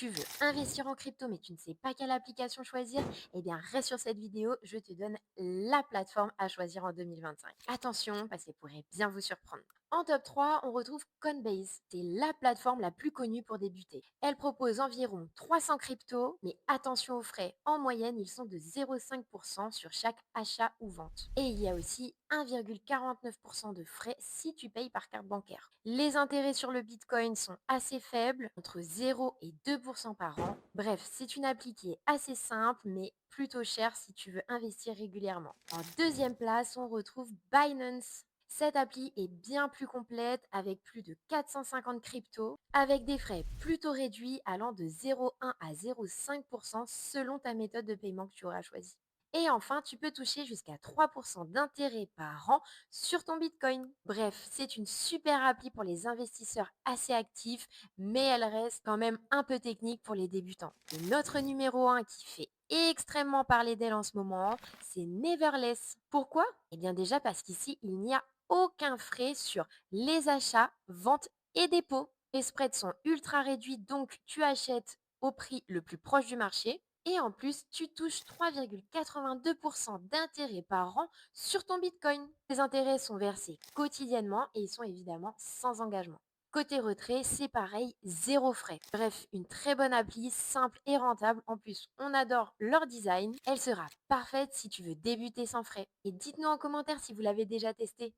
Tu veux investir en crypto mais tu ne sais pas quelle application choisir? Eh bien, reste sur cette vidéo, je te donne la plateforme à choisir en 2025. Attention, parce qu'elle pourrait bien vous surprendre. En top 3, on retrouve Coinbase. C'est la plateforme la plus connue pour débuter. Elle propose environ 300 cryptos, mais attention aux frais. En moyenne, ils sont de 0,5% sur chaque achat ou vente. Et il y a aussi 1,49% de frais si tu payes par carte bancaire. Les intérêts sur le Bitcoin sont assez faibles, entre 0 et 2% par an. Bref, c'est une appli qui est assez simple, mais plutôt chère si tu veux investir régulièrement. En deuxième place, on retrouve Binance. Cette appli est bien plus complète avec plus de 450 cryptos, avec des frais plutôt réduits allant de 0,1 à 0,5% selon ta méthode de paiement que tu auras choisie. Et enfin, tu peux toucher jusqu'à 3% d'intérêt par an sur ton Bitcoin. Bref, c'est une super appli pour les investisseurs assez actifs, mais elle reste quand même un peu technique pour les débutants. Et notre numéro 1 qui fait extrêmement parler d'elle en ce moment, c'est Neverless. Pourquoi? Eh bien déjà parce qu'ici, il n'y a aucun frais sur les achats, ventes et dépôts. Les spreads sont ultra réduits, donc tu achètes au prix le plus proche du marché. Et en plus, tu touches 3,82% d'intérêt par an sur ton Bitcoin. Les intérêts sont versés quotidiennement et ils sont évidemment sans engagement. Côté retrait, c'est pareil, zéro frais. Bref, une très bonne appli, simple et rentable. En plus, on adore leur design. Elle sera parfaite si tu veux débuter sans frais. Et dites-nous en commentaire si vous l'avez déjà testé.